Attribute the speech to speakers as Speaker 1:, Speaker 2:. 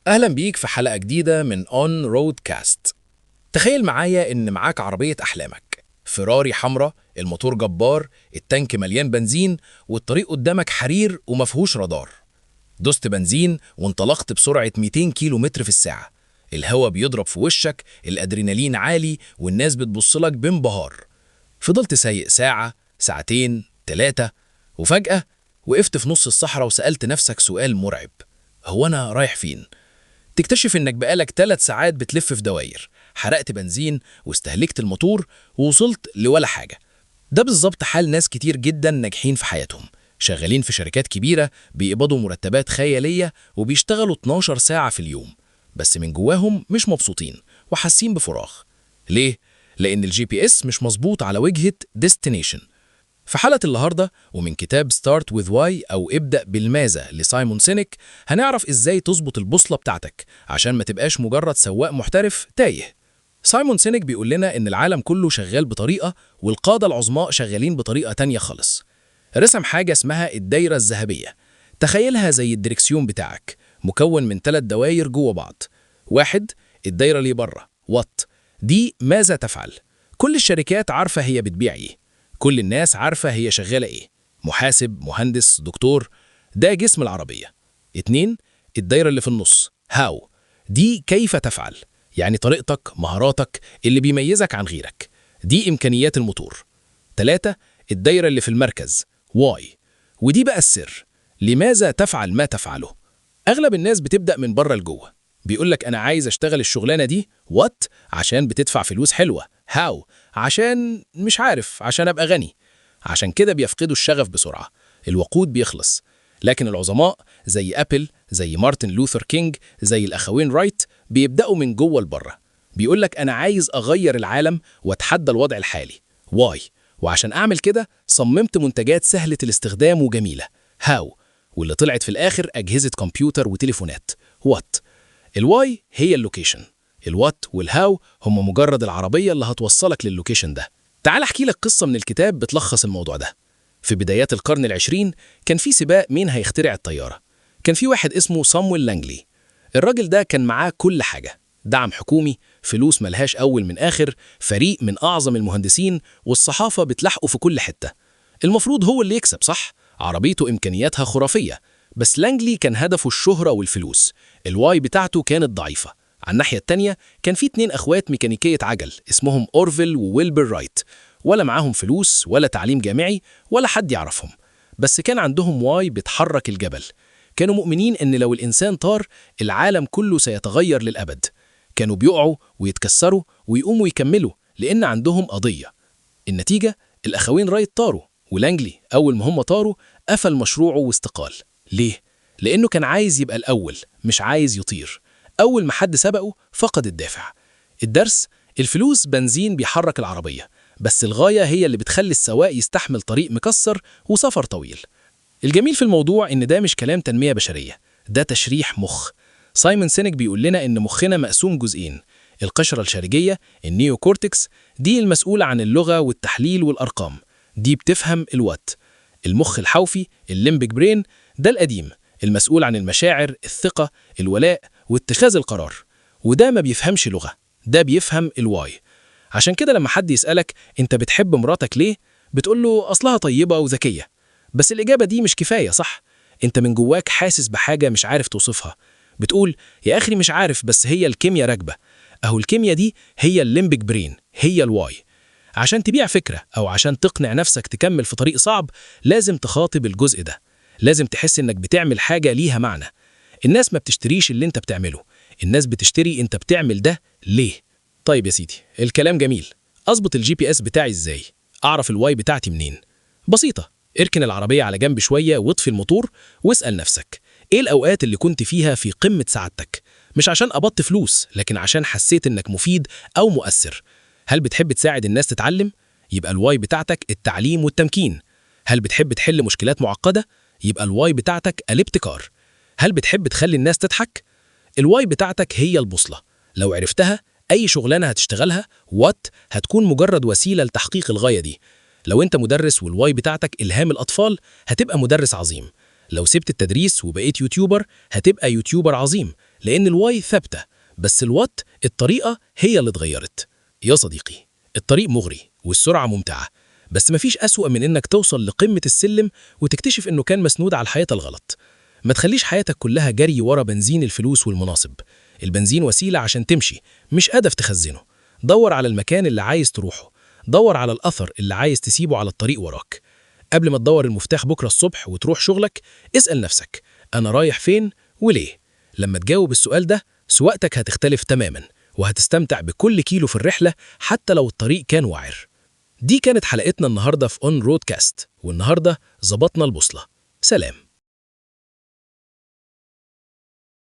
Speaker 1: أهلا بيك في حلقة جديدة من On Roadcast. تخيل معايا إن معاك عربية أحلامك، فيراري حمراء، الموتور جبار، التانك مليان بنزين، والطريق قدامك حرير ومفهوش رادار. دوست بنزين وانطلقت بسرعة 200 كيلو متر في الساعة. الهواء بيضرب في وشك، الأدرينالين عالي، والناس بتبصلك بانبهار. فضلت سايق ساعة، ساعتين، 3، وفجأة وقفت في نص الصحراء وسألت نفسك سؤال مرعب: هو أنا رايح فين؟ تكتشف إنك بقالك 3 ساعات بتلف في دواير، حرقت بنزين واستهلكت الموتور ووصلت لولا حاجة. ده بالظبط حال ناس كتير جدا ناجحين في حياتهم، شغالين في شركات كبيرة، بيقبضوا مرتبات خيالية وبيشتغلوا 12 ساعة في اليوم، بس من جواهم مش مبسوطين وحاسين بفراغ. ليه؟ لأن الجي بي اس مش مظبوط على وجهة destination. في حلقة النهاردة ومن كتاب Start with Why أو ابدأ بالماذا لسايمون سينك، هنعرف إزاي تظبط البوصلة بتاعتك عشان ما تبقاش مجرد سواق محترف تايه. سايمون سينك بيقول لنا إن العالم كله شغال بطريقة، والقادة العظماء شغالين بطريقة تانية خالص. رسم حاجة اسمها الدايرة الذهبية. تخيلها زي الدركسيون بتاعك، مكون من 3 دواير جوه بعض. 1، الدايرة اللي بره وات، دي ماذا تفعل. كل الشركات عارفة هي بتبيع ايه، كل الناس عارفة هي شغالة ايه، محاسب، مهندس، دكتور. ده جسم العربية. 2، الدايرة اللي في النص هاو، دي كيف تفعل، يعني طريقتك، مهاراتك، اللي بيميزك عن غيرك. دي إمكانيات الموتور. 3، الدايرة اللي في المركز واي، ودي بقى السر، لماذا تفعل ما تفعله. أغلب الناس بتبدأ من بره لجوه، بيقولك أنا عايز أشتغل الشغلانة دي وات عشان بتدفع فلوس حلوة، هاو عشان مش عارف، عشان أبقى غني. عشان كده بيفقدوا الشغف بسرعة، الوقود بيخلص. لكن العظماء زي أبل، زي مارتن لوثر كينج، زي الأخوين رايت، بيبدأوا من جوه لبره. بيقولك أنا عايز أغير العالم وأتحدى الوضع الحالي، واي، وعشان أعمل كده صممت منتجات سهلة الاستخدام وجميلة، هاو، واللي طلعت في الآخر أجهزة كمبيوتر وتليفونات، وات. الواي هي اللوكيشن، الوات والهاو هم مجرد العربية اللي هتوصلك للوكيشن ده. تعال احكي لك قصة من الكتاب بتلخص الموضوع ده. في بدايات القرن العشرين كان في سباق مين هيخترع الطيارة. كان في واحد اسمه صامويل لانجلي. الراجل ده كان معاه كل حاجة: دعم حكومي، فلوس ملهاش أول من آخر، فريق من أعظم المهندسين، والصحافة بتلاحقه في كل حتة. المفروض هو اللي يكسب، صح؟ عربيته إمكانياتها خرافية. بس لانجلي كان هدفه الشهرة والفلوس. الواي بتاعته كانت ضعيفة. على الناحية التانية كان في 2 أخوات ميكانيكية عجل اسمهم أورفيل وويلبر رايت، ولا معاهم فلوس ولا تعليم جامعي ولا حد يعرفهم، بس كان عندهم واي بتحرك الجبل. كانوا مؤمنين إن لو الإنسان طار العالم كله سيتغير للأبد. كانوا بيقعوا ويتكسروا ويقوموا يكملوا لأن عندهم قضية. النتيجة، الأخوين رايت طاروا، ولانجلي أول ما هم طاروا قفل مشروعه واستقال. ليه؟ لأنه كان عايز يبقى الأول، مش عايز يطير. أول ما حد سبقه فقد الدافع. الدرس: الفلوس بنزين بيحرك العربية، بس الغاية هي اللي بتخلي السواق يستحمل طريق مكسر وسفر طويل. الجميل في الموضوع إن ده مش كلام تنمية بشرية، ده تشريح مخ. سايمون سينك بيقول لنا إن مخنا مقسوم جزئين: القشرة الشرجية النيو كورتكس، دي المسؤولة عن اللغة والتحليل والأرقام، دي بتفهم الوات. المخ الحوفي الليمبيك برين، ده القديم، المسؤول عن المشاعر، الثقة، الولاء، واتخاذ القرار، وده ما بيفهمش لغة، ده بيفهم الواي. عشان كده لما حد يسألك انت بتحب مراتك ليه، بتقول له أصلها طيبة وذكية. بس الإجابة دي مش كفاية، صح؟ انت من جواك حاسس بحاجة مش عارف توصفها. بتقول يا أخي مش عارف، بس هي الكيمياء راكبة. أهو الكيمياء دي هي الليمبيك برين، هي الواي. عشان تبيع فكرة أو عشان تقنع نفسك تكمل في طريق صعب، لازم تخاطب الجزء ده، لازم تحس إنك بتعمل حاجة ليها معنى. الناس ما بتشتريش اللي انت بتعمله، الناس بتشتري انت بتعمل ده ليه. طيب يا سيدي، الكلام جميل. أظبط الجي بي اس بتاعي إزاي؟ أعرف الواي بتاعتي منين؟ بسيطة، اركن العربية على جنب شوية واطفي الموتور واسأل نفسك: إيه الأوقات اللي كنت فيها في قمة سعادتك؟ مش عشان قبضت فلوس، لكن عشان حسيت إنك مفيد أو مؤثر. هل بتحب تساعد الناس تتعلم؟ يبقى الواي بتاعتك التعليم والتمكين. هل بتحب تحل مشكلات معقدة؟ يبقى الواي بتاعتك الابتكار. هل بتحب تخلي الناس تضحك؟ الواي بتاعتك هي البوصلة. لو عرفتها، أي شغلانة هتشتغلها وات هتكون مجرد وسيلة لتحقيق الغاية دي. لو أنت مدرس والواي بتاعتك إلهام الأطفال، هتبقى مدرس عظيم. لو سبت التدريس وبقيت يوتيوبر، هتبقى يوتيوبر عظيم، لأن الواي ثابتة، بس الوات الطريقة هي اللي اتغيرت. يا صديقي، الطريق مغري والسرعة ممتعة، بس مفيش أسوأ من إنك توصل لقمة السلم وتكتشف إنه كان مسنود على الحياة الغلط. ما تخليش حياتك كلها جري ورا بنزين الفلوس والمناصب. البنزين وسيلة عشان تمشي، مش هدف تخزنه. دور على المكان اللي عايز تروحه، دور على الأثر اللي عايز تسيبه على الطريق وراك. قبل ما تدور المفتاح بكرة الصبح وتروح شغلك، اسأل نفسك: أنا رايح فين وليه؟ لما تجاوب السؤال ده، سواقتك هتختلف تماما، وهتستمتع بكل كيلو في الرحلة حتى لو الطريق كان وعر. دي كانت حلقتنا النهاردة في اون رود كاست، والنهاردة ظبطنا البوصلة. سلام.